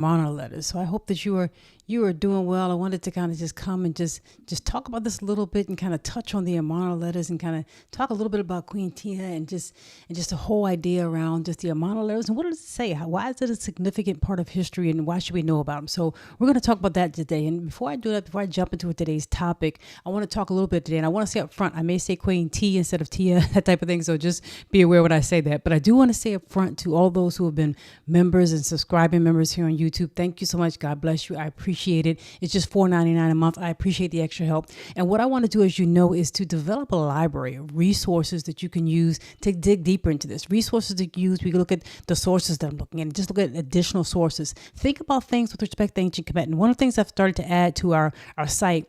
Amarna letters. So I hope that you are doing well. I wanted to kind of just come and just talk about this a little bit and kind of touch on the Amarna letters and kind of talk a little bit about Queen Tiye and just the whole idea around just the Amarna letters and what does it say? Why is it a significant part of history and why should we know about them? So we're going to talk about that today. And before I do that, before I jump into today's topic, I want to talk a little bit today. And I want to say up front, I may say Queen T instead of Tia, that type of thing. So just be aware when I say that. But I do want to say up front to all those who have been members and subscribing members here on YouTube, thank you so much. God bless you. I appreciate it. It's just $4.99 a month. I appreciate the extra help. And what I want to do, as you know, is to develop a library of resources that you can use to dig deeper into this. Resources to use. We can look at the sources that I'm looking at, just look at additional sources. Think about things with respect to ancient Kemet. And one of the things I've started to add to our site,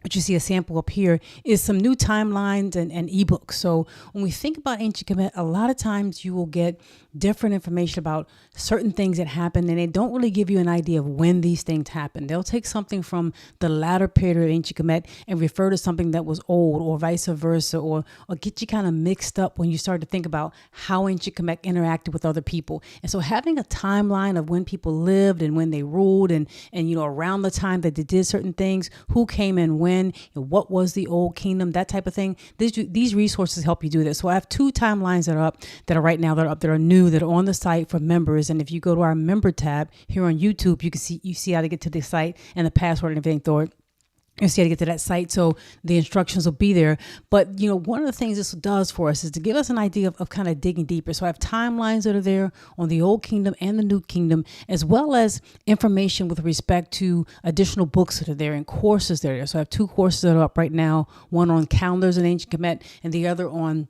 which you see a sample up here, is some new timelines and ebooks. So when we think about ancient Kemet, a lot of times you will get different information about certain things that happen, and they don't really give you an idea of when these things happen. They'll take something from the latter period of ancient Kemet and refer to something that was old, or vice versa, or get you kind of mixed up when you start to think about how ancient Kemet interacted with other people. And so having a timeline of when people lived and when they ruled and around the time that they did certain things, who came and when, what was the old kingdom, that type of thing. These resources help you do this. So I have two timelines that are up, that are right now, that are up, that are new, that are on the site for members. And if you go to our member tab here on YouTube, you see how to get to the site and the password and everything for it. You see how to get to that site, so the instructions will be there. But one of the things this does for us is to give us an idea of kind of digging deeper. So I have timelines that are there on the old kingdom and the new kingdom, as well as information with respect to additional books that are there and courses that are there. So I have two courses that are up right now, one on calendars in ancient Kemet and the other on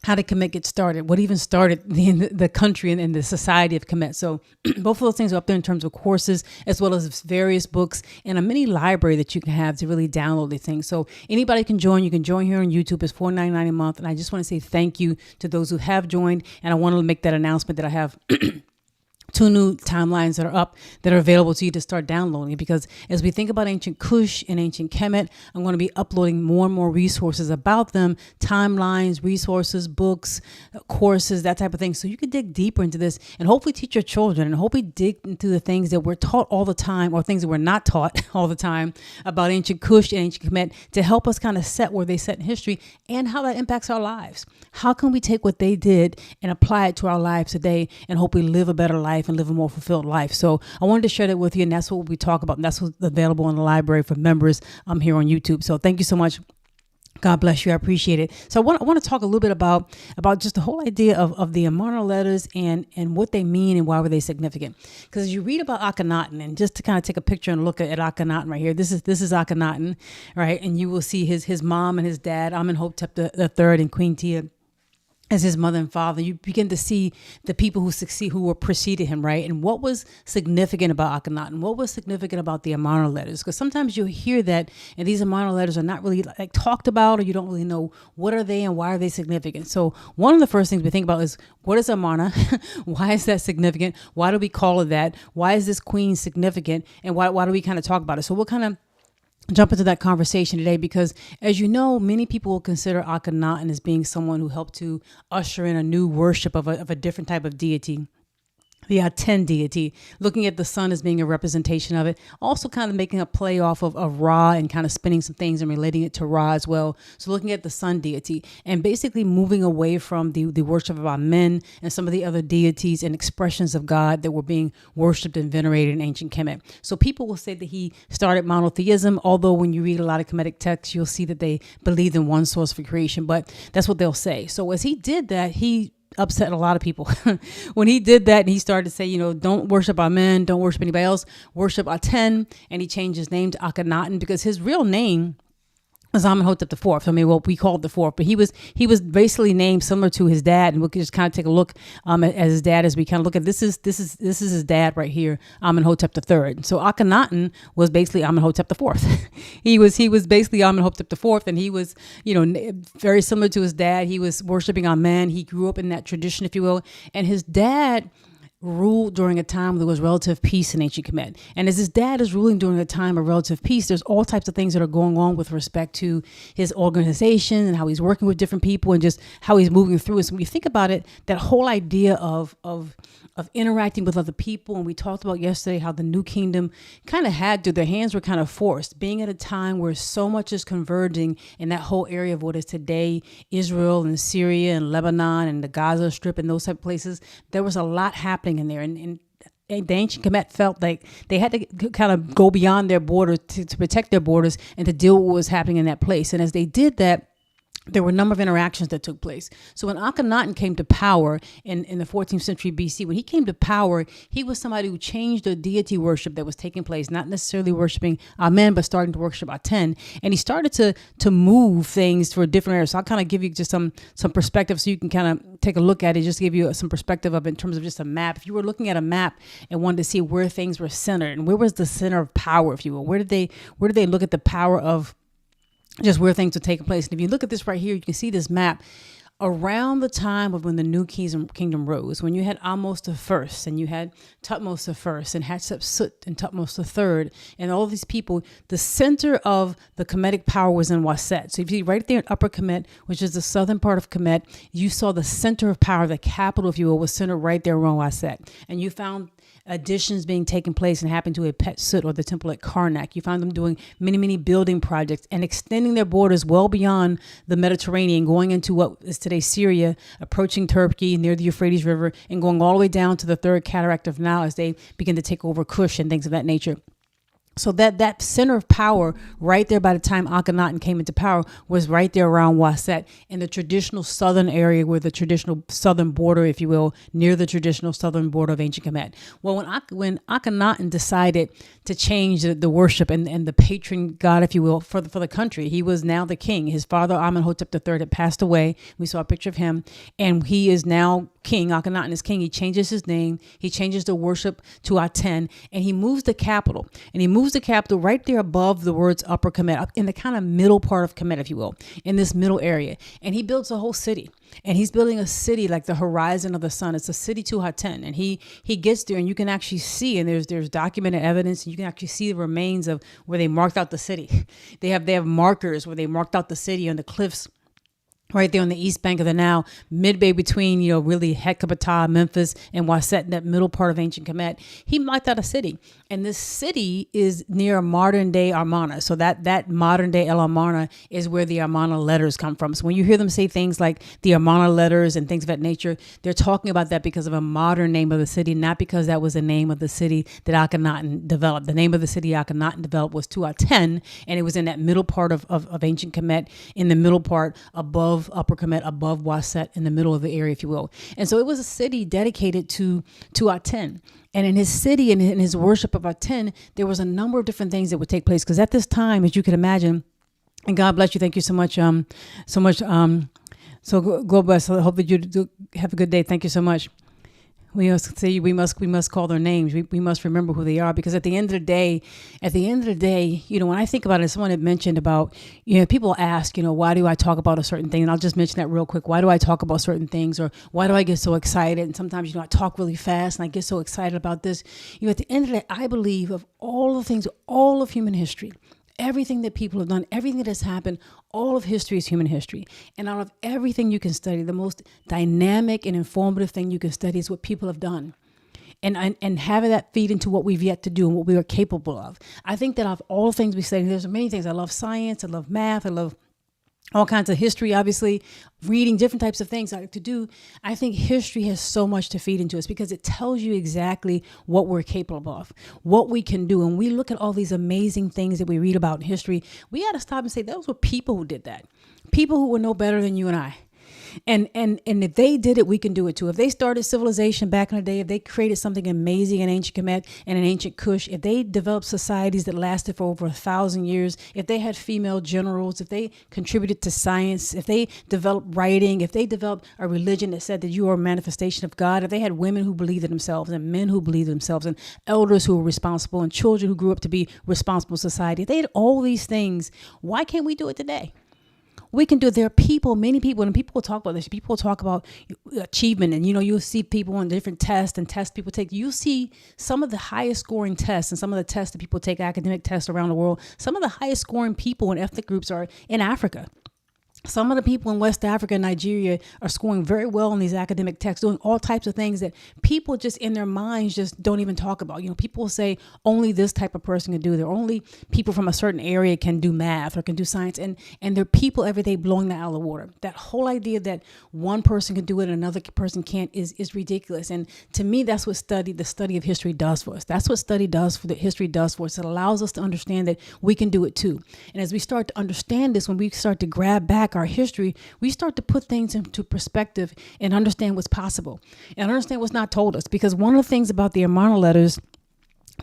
how did Kemet get started? What even started the country and the society of Kemet? So both of those things are up there in terms of courses, as well as various books and a mini library that you can have to really download the things. So anybody can join. You can join here on YouTube. It's $4.99 a month. And I just want to say thank you to those who have joined. And I want to make that announcement that I have two new timelines that are up that are available to you to start downloading, because as we think about ancient Kush and ancient Kemet, I'm going to be uploading more and more resources about them, timelines, resources, books, courses, that type of thing. So you can dig deeper into this and hopefully teach your children, and hopefully dig into the things that we're taught all the time, or things that we're not taught all the time about ancient Kush and ancient Kemet, to help us kind of set where they set in history and how that impacts our lives. How can we take what they did and apply it to our lives today and hopefully live a better life and live a more fulfilled life? So I wanted to share that with you, and that's what we talk about. And that's what's available in the library for members here on YouTube. So thank you so much. God bless you. I appreciate it. So I want to talk a little bit about just the whole idea of the Amarna letters and what they mean and why were they significant. Because you read about Akhenaten, and just to kind of take a picture and look at Akhenaten right here. This is Akhenaten, right? And you will see his mom and his dad, Amenhotep III and Queen Tiye, as his mother and father. You begin to see the people who were preceded him, right? And what was significant about Akhenaten? What was significant about the Amarna letters? Because sometimes you'll hear that, and these Amarna letters are not really like talked about, or you don't really know what are they and why are they significant. So one of the first things we think about is, what is Amarna? Why is that significant? Why do we call it that? Why is this queen significant? And why do we kind of talk about it? So we'll kind of jump into that conversation today, because as you know, many people will consider Akhenaten as being someone who helped to usher in a new worship of a different type of deity, the Aten deity, looking at the sun as being a representation of it, also kind of making a play off of Ra and kind of spinning some things and relating it to Ra as well. So looking at the sun deity and basically moving away from the worship of Amun and some of the other deities and expressions of God that were being worshipped and venerated in ancient Kemet. So people will say that he started monotheism, although when you read a lot of Kemetic texts, you'll see that they believed in one source for creation, but that's what they'll say. So as he did that, he upset a lot of people when he did that, and he started to say, don't worship Amen, don't worship anybody else, worship Aten. And he changed his name to Akhenaten, because his real name was Amenhotep IV. I mean, well, we called the fourth, but he was basically named similar to his dad. And we'll just kind of take a look at his dad as we kind of look at this is his dad right here, Amenhotep III. So Akhenaten was basically Amenhotep IV. he was basically Amenhotep IV, and he was very similar to his dad. He was worshiping Amen. He grew up in that tradition, if you will, and his dad ruled during a time when there was relative peace in ancient Kemet. And as his dad is ruling during a time of relative peace, there's all types of things that are going on with respect to his organization and how he's working with different people and just how he's moving through it. So when you think about it, that whole idea of interacting with other people, and we talked about yesterday how the new kingdom kind of had to, their hands were kind of forced, being at a time where so much is converging in that whole area of what is today Israel and Syria and Lebanon and the Gaza Strip and those type of places. There was a lot happening in there, and the ancient Kemet felt like they had to kind of go beyond their borders to protect their borders and to deal with what was happening in that place. And as they did that, there were a number of interactions that took place. So when Akhenaten came to power in the 14th century BC, when he came to power, he was somebody who changed the deity worship that was taking place, not necessarily worshiping Amun, but starting to worship Aten. And he started to move things for different areas. So I'll kind of give you just some perspective so you can kind of take a look at it, just to give you some perspective of it in terms of just a map. If you were looking at a map and wanted to see where things were centered and where was the center of power, if you will, where did they look at the power of just where things are taking place. And if you look at this right here, you can see this map around the time of when the new kingdom rose, when you had Ahmose I and you had Thutmose I and Hatshepsut and Thutmose III and all these people, the center of the Kemetic power was in Waset. So if you see right there in Upper Kemet, which is the southern part of Kemet, you saw the center of power, the capital, if you will, was centered right there around Waset. And you found additions being taken place and happened to a Pet Sut or the temple at Karnak. You found them doing many, many building projects and extending their borders well beyond the Mediterranean, going into what is today Syria, approaching Turkey near the Euphrates River, and going all the way down to the third cataract of Nile as they begin to take over Kush and things of that nature. So that center of power right there by the time Akhenaten came into power was right there around Waset in the traditional southern area where the traditional southern border, if you will, near the traditional southern border of ancient Kemet. Well, when Akhenaten decided to change the worship and the patron god, if you will, for the country, he was now the king. His father, Amenhotep III, had passed away. We saw a picture of him, and he is now king. Akhenaten is king. He changes his name. He changes the worship to Aten, and he moves the capital. And he moves the capital right there above the words Upper Kemet, up in the kind of middle part of Kemet, if you will, in this middle area. And he builds a whole city. And he's building a city like the horizon of the sun. It's a city to Aten. And he gets there, and you can actually see, and there's documented evidence, and you can actually see the remains of where they marked out the city. They have markers where they marked out the city on the cliffs right there on the east bank of the Nile, midway between, really Hecapata, Memphis, and Waset, in that middle part of ancient Kemet. He marked out a city. And this city is near modern day Amarna. So that modern day El Amarna is where the Amarna letters come from. So when you hear them say things like the Amarna letters and things of that nature, they're talking about that because of a modern name of the city, not because that was the name of the city that Akhenaten developed. The name of the city Akhenaten developed was Tuaten, and it was in that middle part of ancient Kemet, in the middle part above Upper Kemet, above Waset, in the middle of the area, if you will. And so it was a city dedicated to Aten. And in his city and in his worship of Aten, there was a number of different things that would take place. Because at this time, as you can imagine, and God bless you, thank you so much, so God bless. I hope that you do have a good day. Thank you so much. We must say we must call their names. We must remember who they are, because at the end of the day, when I think about it, someone had mentioned about, people ask, why do I talk about a certain thing? And I'll just mention that real quick. Why do I talk about certain things, or why do I get so excited? And sometimes, I talk really fast and I get so excited about this. At the end of the day, I believe of all the things, all of human history, everything that people have done, everything that has happened, all of history is human history. And out of everything you can study, the most dynamic and informative thing you can study is what people have done. And having that feed into what we've yet to do and what we are capable of. I think that of all the things we study, there's many things. I love science, I love math, I love all kinds of history, obviously, reading different types of things I like to do. I think history has so much to feed into us because it tells you exactly what we're capable of, what we can do. And we look at all these amazing things that we read about in history. We got to stop and say, those were people who did that. People who were no better than you and I. And if they did it, we can do it too. If they started civilization back in the day, if they created something amazing in ancient Kemet and in ancient Kush, if they developed societies that lasted for over 1,000 years, if they had female generals, if they contributed to science, if they developed writing, if they developed a religion that said that you are a manifestation of God, if they had women who believed in themselves and men who believed in themselves and elders who were responsible and children who grew up to be responsible society, if they had all these things, why can't we do it today? We can do it. There are people, many people, and people will talk about this. People will talk about achievement, and you'll see people on different tests and tests people take. You see some of the highest scoring tests and some of the tests that people take, academic tests around the world. Some of the highest scoring people in ethnic groups are in Africa. Some of the people in West Africa and Nigeria are scoring very well in these academic texts, doing all types of things that people just in their minds just don't even talk about. People will say only this type of person can do it. Only people from a certain area can do math or can do science. And there are people every day blowing that out of the water. That whole idea that one person can do it and another person can't is ridiculous. And to me, that's what the study of history does for us. That's what history does for us. It allows us to understand that we can do it too. And as we start to understand this, when we start to grab back our history, we start to put things into perspective and understand what's possible and understand what's not told us. Because one of the things about the Amarna letters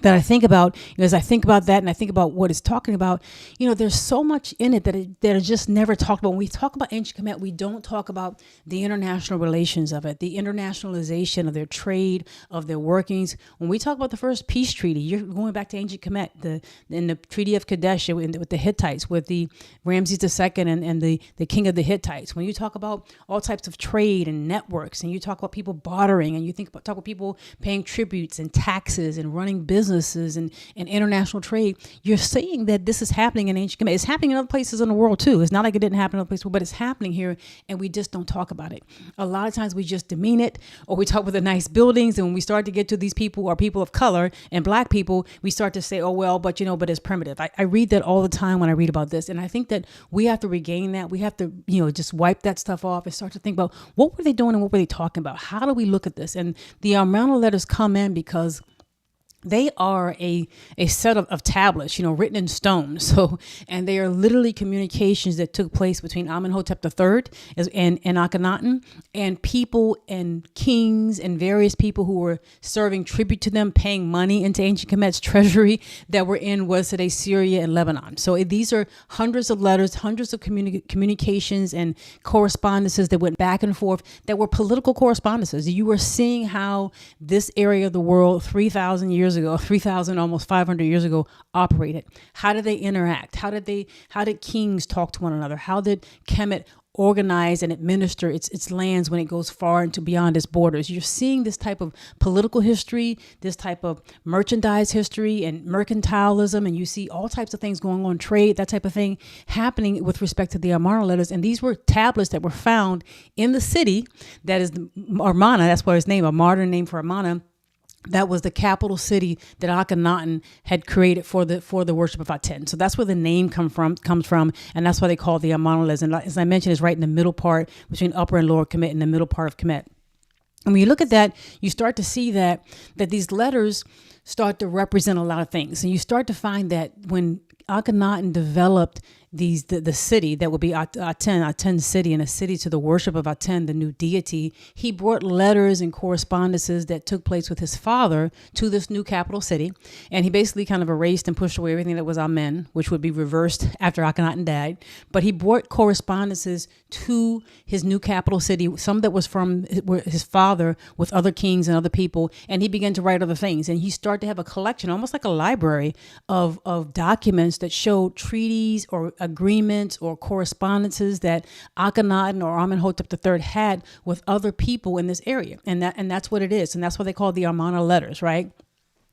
that I think about, as I think about that and I think about what it's talking about, there's so much in it that is just never talked about. When we talk about ancient Kemet, we don't talk about the international relations of it, the internationalization of their trade, of their workings. When we talk about the first peace treaty, you're going back to ancient Kemet, in the Treaty of Kadesh with the Hittites, with the Ramses II and the king of the Hittites. When you talk about all types of trade and networks, and you talk about people bartering, and you talk about people paying tributes and taxes and running businesses and international trade, you're saying that this is happening in ancient Kemet. It's happening in other places in the world too. It's not like it didn't happen in other places, but it's happening here, and we just don't talk about it. A lot of times we just demean it, or we talk about the nice buildings, and when we start to get to these people or people of color and black people, we start to say, oh well, but it's primitive. I read that all the time when I read about this, and I think that we have to regain that. We have to just wipe that stuff off and start to think about what were they doing and what were they talking about. How do we look at this? And the Amarna letters come in because they are a set of tablets, written in stone. So, and they are literally communications that took place between Amenhotep III and Akhenaten, and people and kings and various people who were serving tribute to them, paying money into ancient Kemet's treasury that were in was today Syria and Lebanon. So these are hundreds of letters, hundreds of communications and correspondences that went back and forth that were political correspondences. You were seeing how this area of the world 3,000 years ago, 3,000, almost 500 years ago, operated. How did they interact? How did kings talk to one another? How did Kemet organize and administer its lands when it goes far into beyond its borders? You're seeing this type of political history, this type of merchandise history and mercantilism, and you see all types of things going on, trade, that type of thing happening with respect to the Amarna letters. And these were tablets that were found in the city that is Amarna. That's why it's named, a modern name for Amarna. That was the capital city that Akhenaten had created for the worship of Aten. So that's where the name comes from, and that's why they call it the Amarna letters. And as I mentioned, it's right in the middle part between Upper and Lower Kemet, in the middle part of Kemet. And when you look at that, you start to see that these letters start to represent a lot of things, and you start to find that when Akhenaten developed the city that would be Aten city, and a city to the worship of Aten, the new deity, he brought letters and correspondences that took place with his father to this new capital city. And he basically kind of erased and pushed away everything that was Amun, which would be reversed after Akhenaten died. But he brought correspondences to his new capital city, some that was from his father with other kings and other people. And he began to write other things. And he started to have a collection, almost like a library of documents that showed treaties or agreements or correspondences that Akhenaten or Amenhotep III had with other people in this area. And that's what it is. And that's what they call the Amarna letters, right?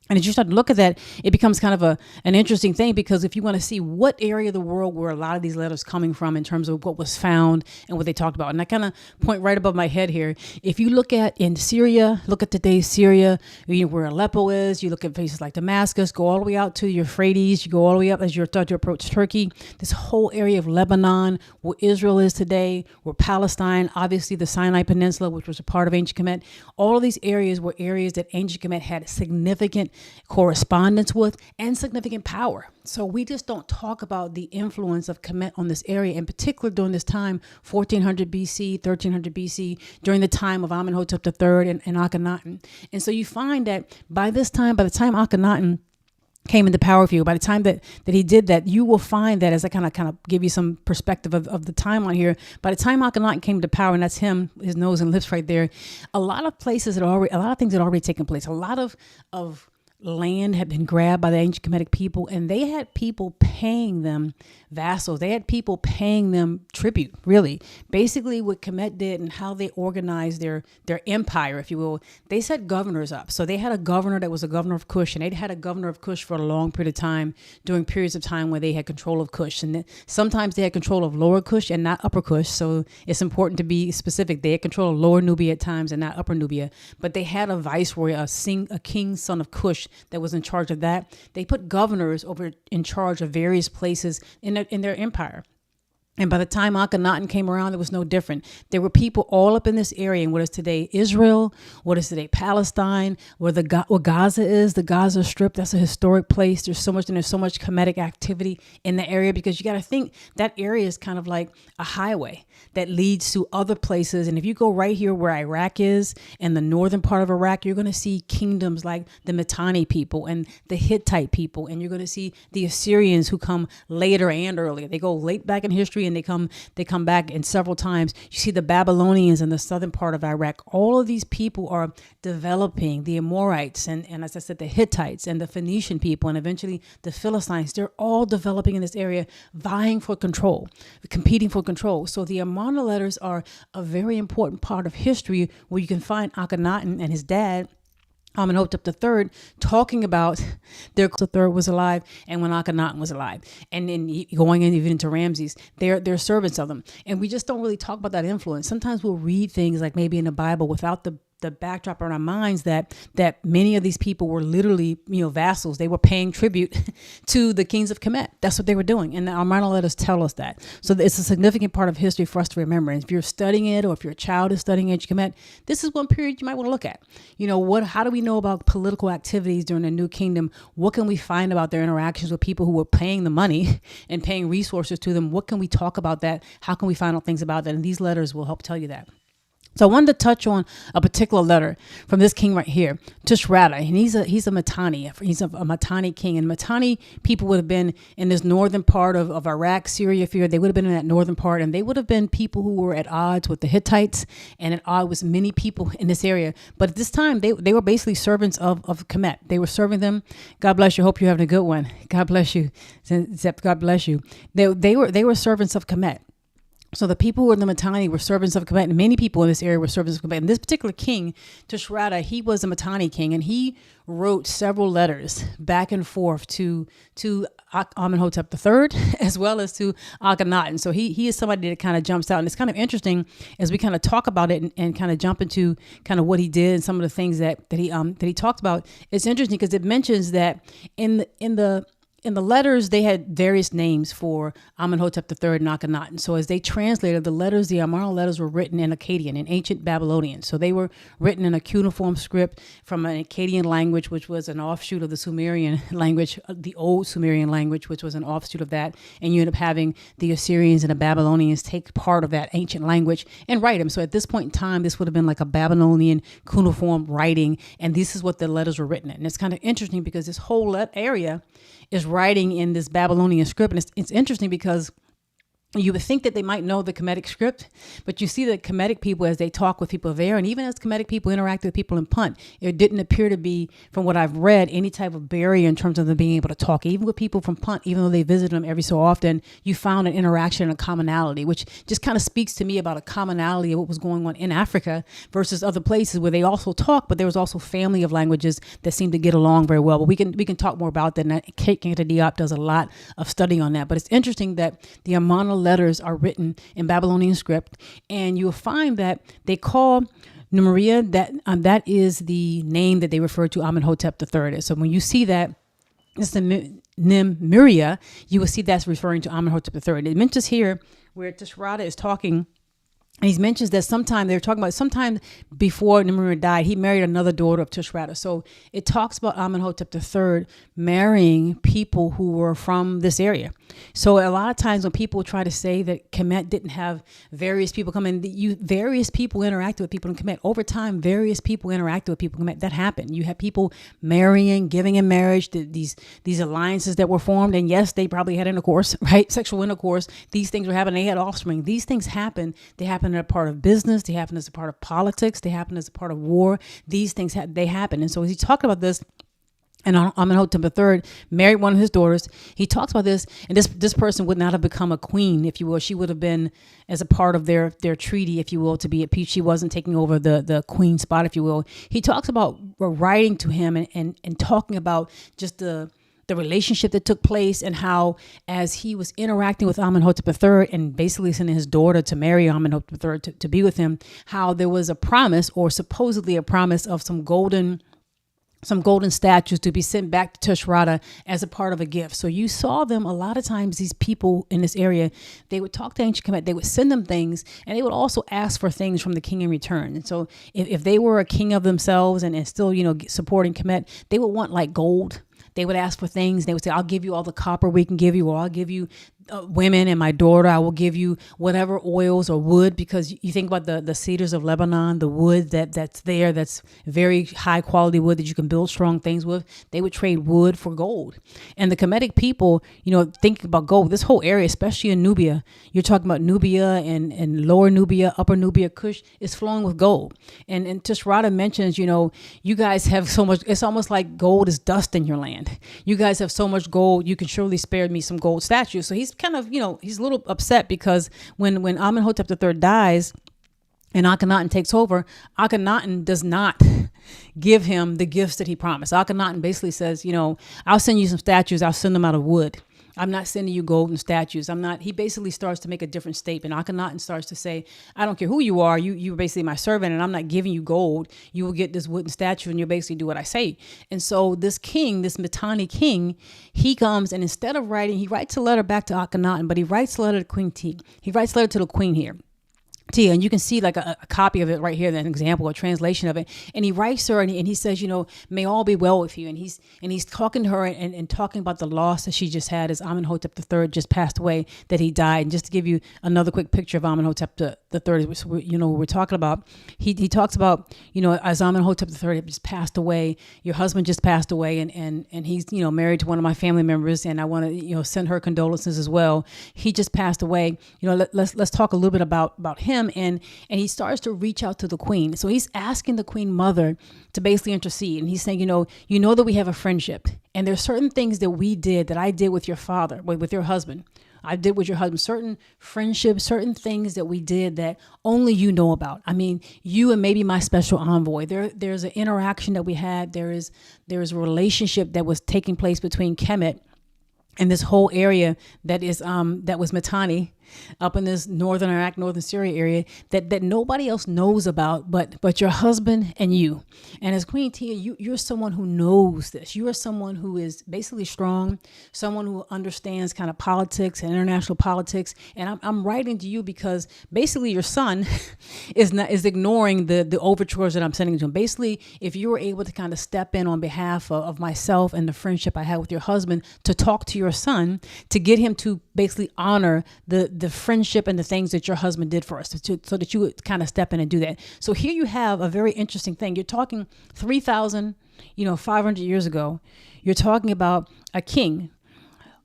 And as you start to look at that, it becomes kind of an interesting thing, because if you want to see what area of the world were a lot of these letters coming from in terms of what was found and what they talked about. And I kind of point right above my head here. If you look at in Syria, look at today's Syria, where Aleppo is, you look at places like Damascus, go all the way out to Euphrates, you go all the way up as you start to approach Turkey, this whole area of Lebanon, where Israel is today, where Palestine, obviously the Sinai Peninsula, which was a part of ancient Kemet, all of these areas were areas that ancient Kemet had significant correspondence with and significant power. So we just don't talk about the influence of Kemet on this area, in particular during this time, 1400 BC, 1300 BC, during the time of Amenhotep III and Akhenaten. And so you find that by the time Akhenaten came into power for you, by the time that he did that, you will find that, as I kind of give you some perspective of the timeline here, by the time Akhenaten came to power, and that's him, his nose and lips right there, a lot of things had already taken place. A lot of land had been grabbed by the ancient Kemetic people, and they had people paying them vassals. They had people paying them tribute, really. Basically, what Kemet did and how they organized their empire, if you will, they set governors up. So they had a governor that was a governor of Kush, and they'd had a governor of Kush for a long period of time during periods of time where they had control of Kush. And sometimes they had control of Lower Kush and not Upper Kush. So it's important to be specific. They had control of Lower Nubia at times and not Upper Nubia. But they had a viceroy, a king's son of Kush that was in charge of that. They put governors over in charge of various places in their empire. And by the time Akhenaten came around, it was no different. There were people all up in this area in what is today Israel, what is today Palestine, where Gaza is, the Gaza Strip. That's a historic place. There's so much Kemetic activity in the area, because you got to think that area is kind of like a highway that leads to other places. And if you go right here where Iraq is, in the northern part of Iraq, you're going to see kingdoms like the Mitanni people and the Hittite people. And you're going to see the Assyrians, who come later and earlier. They go late back in history, and they come back in several times. You see the Babylonians in the southern part of Iraq. All of these people are developing. The Amorites and as I said, the Hittites and the Phoenician people, and eventually the Philistines. They're all developing in this area, vying for control, competing for control. So the Amarna letters are a very important part of history, where you can find Akhenaten and his dad, Amenhotep III, talking about their III was alive and when Akhenaten was alive, and then going in even into Ramses, they're servants of them. And we just don't really talk about that influence. Sometimes we'll read things like maybe in the Bible without the backdrop in our minds that many of these people were literally, vassals. They were paying tribute to the kings of Kemet. That's what they were doing. And the Amarna letters tell us that. So it's a significant part of history for us to remember. And if you're studying it, or if your child is studying ancient Kemet, this is one period you might want to look at. How do we know about political activities during the New Kingdom? What can we find about their interactions with people who were paying the money and paying resources to them? What can we talk about that? How can we find out things about that? And these letters will help tell you that. So I wanted to touch on a particular letter from this king right here, Tushratta, and he's a Mitanni. He's a Mitanni king, and Mitanni people would have been in this northern part of Iraq, Syria, they would have been in that northern part, and they would have been people who were at odds with the Hittites and at odds with many people in this area. But at this time, they were basically servants of Kemet. They were serving them. God bless you. Hope you're having a good one. God bless you. God bless you. They were servants of Kemet. So the people who were in the Mitanni were servants of Kemet, and many people in this area were servants of Kemet. And this particular king, Tushratta, he was a Mitanni king, and he wrote several letters back and forth to Amenhotep III, as well as to Akhenaten. So he is somebody that kind of jumps out, and it's kind of interesting as we kind of talk about it and kind of jump into kind of what he did and some of the things that he talked about. It's interesting because it mentions that in the letters, they had various names for Amenhotep III and Akhenaten. So as they translated the letters, the Amarna letters were written in Akkadian, in ancient Babylonian. So they were written in a cuneiform script from an Akkadian language, which was an offshoot of the Sumerian language, the old Sumerian language, which was an offshoot of that. And you end up having the Assyrians and the Babylonians take part of that ancient language and write them. So at this point in time, this would have been like a Babylonian cuneiform writing. And this is what the letters were written in. And it's kind of interesting because this whole area is writing in this Babylonian script. And it's interesting because you would think that they might know the Kemetic script, but you see the Kemetic people as they talk with people there, and even as Kemetic people interact with people in Punt, it didn't appear to be, from what I've read, any type of barrier in terms of them being able to talk. Even with people from Punt, even though they visit them every so often, you found an interaction and a commonality, which just kind of speaks to me about a commonality of what was going on in Africa versus other places where they also talk, but there was also family of languages that seemed to get along very well. But we can talk more about that, and Kate Diop does a lot of studying on that. But it's interesting that the Amarna letters are written in Babylonian script, and you'll find that they call Numeria, that is the name that they refer to Amenhotep III. So when you see that it's the Nimuria, you will see that's referring to Amenhotep III. And it mentions here where Tushratta is talking. And he mentions that sometime before Nimrud died, he married another daughter of Tushratta. So it talks about Amenhotep III marrying people who were from this area. So a lot of times when people try to say that Kemet didn't have various people come in, various people interacted with people in Kemet. Over time, various people interacted with people in Kemet. That happened. You had people marrying, giving in marriage, these alliances that were formed. And yes, they probably had intercourse, right? Sexual intercourse. These things were happening. They had offspring. These things happen. They happen as a part of business. They happen as a part of politics. They happen as a part of war. These things they happen. And so as he talked about this, And Amenhotep III married one of his daughters. He talks about this, and this person would not have become a queen, if you will. She would have been as a part of their treaty, if you will, to be at peace. She wasn't taking over the queen spot, if you will. He talks about writing to him and talking about just the relationship that took place, and how as he was interacting with Amenhotep III and basically sending his daughter to marry Amenhotep III to be with him, how there was a promise, or supposedly a promise, of some golden statues to be sent back to Tushratta as a part of a gift. So you saw them a lot of times, these people in this area, they would talk to ancient Kemet, they would send them things, and they would also ask for things from the king in return. And so if they were a king of themselves and still, supporting Kemet, they would want like gold. They would ask for things. They would say, I'll give you all the copper we can give you, or I'll give you women and my daughter. I will give you whatever oils or wood, because you think about the cedars of Lebanon, the wood that's there, that's very high quality wood that you can build strong things with. They would trade wood for gold. And the Kemetic people, thinking about gold, this whole area, especially in Nubia, you're talking about Nubia and lower Nubia, upper Nubia, Kush, is flowing with gold. And Tushratta mentions, you guys have so much, it's almost like gold is dust in your land. You guys have so much gold, you can surely spare me some gold statues. So he's kind of, he's a little upset, because when Amenhotep III dies and Akhenaten takes over, Akhenaten does not give him the gifts that he promised. Akhenaten basically says, I'll send you some statues. I'll send them out of wood. I'm not sending you golden statues. He basically starts to make a different statement. Akhenaten starts to say, I don't care who you are. You're basically my servant, and I'm not giving you gold. You will get this wooden statue, and you'll basically do what I say. And so this king, this Mitanni king, he comes, and instead of writing, he writes a letter back to Akhenaten, but he writes a letter to Queen Tiye. He writes a letter to the queen here. Tiye, and you can see like a copy of it right here, an example, a translation of it. And he writes her, and he says, may all be well with you. And he's talking to her and talking about the loss that she just had as Amenhotep III just passed away, that he died. And just to give you another quick picture of Amenhotep III, which we're talking about, he talks about, as Amenhotep III just passed away, your husband just passed away, and he's, married to one of my family members, and I want to, send her condolences as well. He just passed away. Let's talk a little bit about him. And he starts to reach out to the queen. So he's asking the queen mother to basically intercede. And he's saying, you know that we have a friendship, and there's certain things that I did with your father, with your husband. I did with your husband, certain friendships, certain things that we did that only you know about. I mean, you and maybe my special envoy. There's an interaction that we had. There is a relationship that was taking place between Kemet and this whole area that was Mitanni, up in this northern Iraq, northern Syria area that nobody else knows about but your husband and you. And as Queen Tiye, you're someone who knows this. You are someone who is basically strong, someone who understands kind of politics and international politics. And I'm writing to you because basically your son is ignoring the overtures that I'm sending to him. Basically, if you were able to kind of step in on behalf of myself and the friendship I had with your husband to talk to your son, to get him to basically honor the friendship and the things that your husband did for us, so that you would kind of step in and do that. So here you have a very interesting thing. You're talking 3,500 years ago. You're talking about a king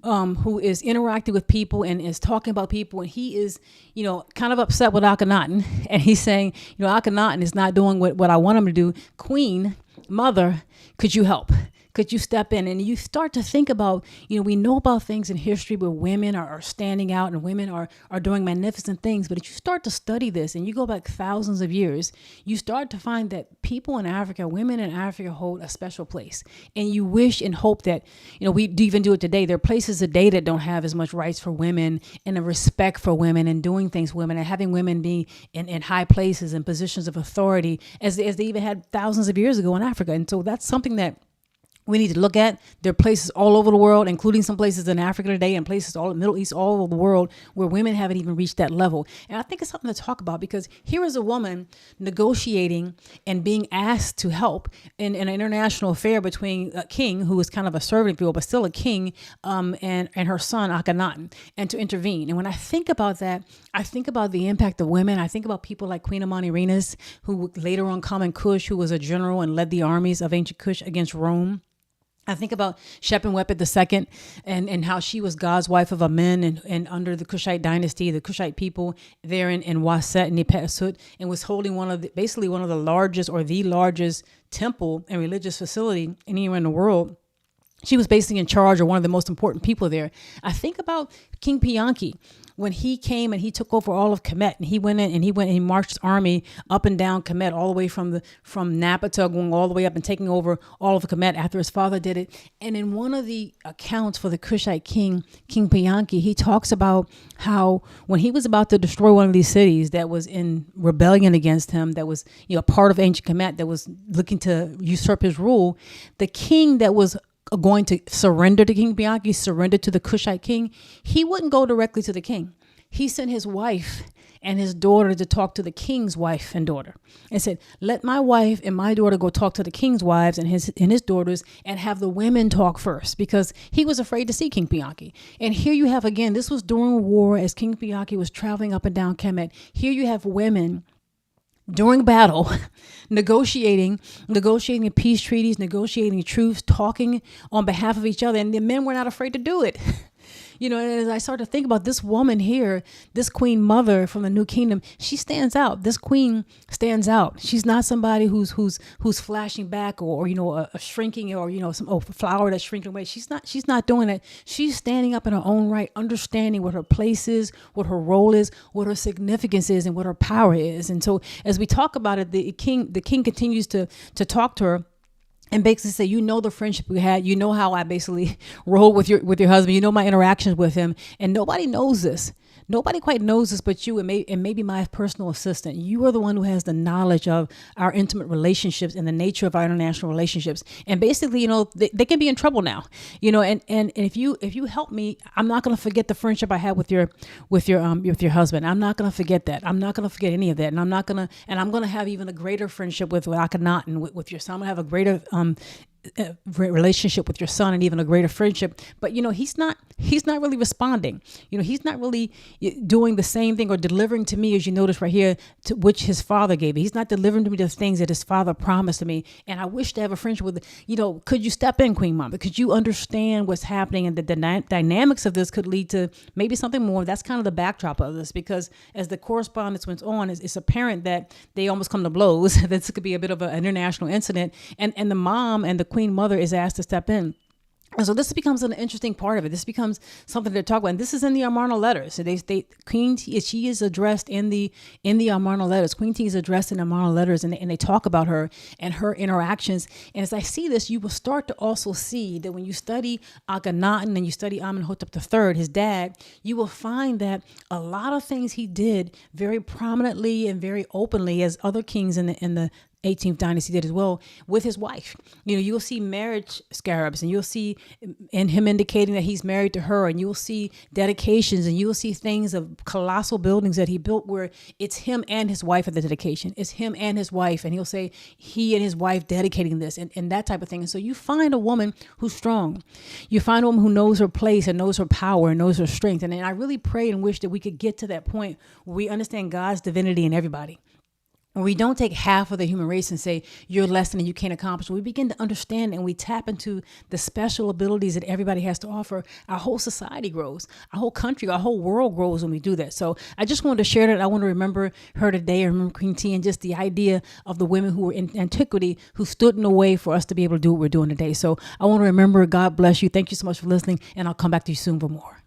who is interacting with people and is talking about people, and he is, kind of upset with Akhenaten, and he's saying, Akhenaten is not doing what I want him to do. Queen mother, could you help? Could you step in? And you start to think about, we know about things in history where women are standing out and women are doing magnificent things. But if you start to study this and you go back thousands of years, you start to find that people in Africa, women in Africa hold a special place. And you wish and hope that, we even do it today. There are places today that don't have as much rights for women and a respect for women and doing things for women and having women be in high places and positions of authority as they even had thousands of years ago in Africa. And so that's something that we need to look at. There are places all over the world, including some places in Africa today and places all in the Middle East, all over the world, where women haven't even reached that level. And I think it's something to talk about, because here is a woman negotiating and being asked to help in an international affair between a king, who is kind of a servant, if you will, but still a king, and her son Akhenaten, and to intervene. And when I think about that, I think about the impact of women. I think about people like Queen Amenhotep, who would later on come in Kush, who was a general and led the armies of ancient Kush against Rome. I think about Shephenwepet II and how she was God's wife of Amun and under the Kushite dynasty, the Kushite people there in Waset and Nipet, and was holding basically one of the largest or the largest temple and religious facility anywhere in the world. She was basically in charge, or one of the most important people there. I think about King Pianki when he came and he took over all of Kemet, and he went in and he marched his army up and down Kemet, all the way from Napata, going all the way up and taking over all of Kemet after his father did it. And in one of the accounts for the Kushite king, King Pianki, he talks about how when he was about to destroy one of these cities that was in rebellion against him, that was, part of ancient Kemet, that was looking to usurp his rule, the king that was going to surrender to King Pianki, surrender to the Kushite king, he wouldn't go directly to the king. He sent his wife and his daughter to talk to the king's wife and daughter, and said, let my wife and my daughter go talk to the king's wives and his daughters, and have the women talk first, because he was afraid to see King Pianki. And here you have, again, this was during a war as King Pianki was traveling up and down Kemet. Here you have women during battle, negotiating peace treaties, negotiating truce, talking on behalf of each other. And the men were not afraid to do it. And as I start to think about this woman here, this queen mother from the New Kingdom, she stands out. This queen stands out. She's not somebody who's flashing back, or a shrinking, or some flower that's shrinking away. She's not doing that. She's standing up in her own right, understanding what her place is, what her role is, what her significance is, and what her power is. And so as we talk about it, the king continues to talk to her, and basically say, the friendship we had, how I basically roll with your husband, my interactions with him, and nobody knows this. Nobody quite knows this but you and maybe my personal assistant. You are the one who has the knowledge of our intimate relationships and the nature of our international relationships. And basically, they can be in trouble now. And if you help me, I'm not going to forget the friendship I had with your husband. I'm not going to forget that. I'm not going to forget any of that. And I'm going to have even a greater friendship with Akhenaten, with your son. I'm going to have a greater relationship with your son, and even a greater friendship. But he's not really responding. He's not really doing the same thing or delivering to me, as you notice right here, to which his father gave me. He's not delivering to me the things that his father promised to me. And I wish to have a friendship with, could you step in, Queen Mama? Could you understand what's happening, and the dynamics of this could lead to maybe something more? That's kind of the backdrop of this, because as the correspondence went on, it's apparent that they almost come to blows. This could be a bit of an international incident, and the mom and the Queen Mother is asked to step in. And so this becomes an interesting part of it. This becomes something to talk about. And this is in the Amarna letters. So they state Queen Tiye, she is addressed in the Amarna letters. Queen Tiye is addressed in the Amarna letters, and they talk about her and her interactions. And as I see this, you will start to also see that when you study Akhenaten and you study Amenhotep III, his dad, you will find that a lot of things he did very prominently and very openly, as other kings in the 18th dynasty did as well, with his wife. You'll see marriage scarabs, and you'll see in him indicating that he's married to her, and you'll see dedications, and you'll see things of colossal buildings that he built where it's him and his wife at the dedication. It's him and his wife, and he'll say he and his wife dedicating this, and that type of thing. And so you find a woman who's strong. You find a woman who knows her place and knows her power and knows her strength. And I really pray and wish that we could get to that point where we understand God's divinity in everybody. When we don't take half of the human race and say, you're less than and you can't accomplish, we begin to understand and we tap into the special abilities that everybody has to offer. Our whole society grows, our whole country, our whole world grows when we do that. So I just wanted to share that. I want to remember her today. I remember Queen Tiye, and just the idea of the women who were in antiquity who stood in the way for us to be able to do what we're doing today. So I want to remember. God bless you. Thank you so much for listening, and I'll come back to you soon for more.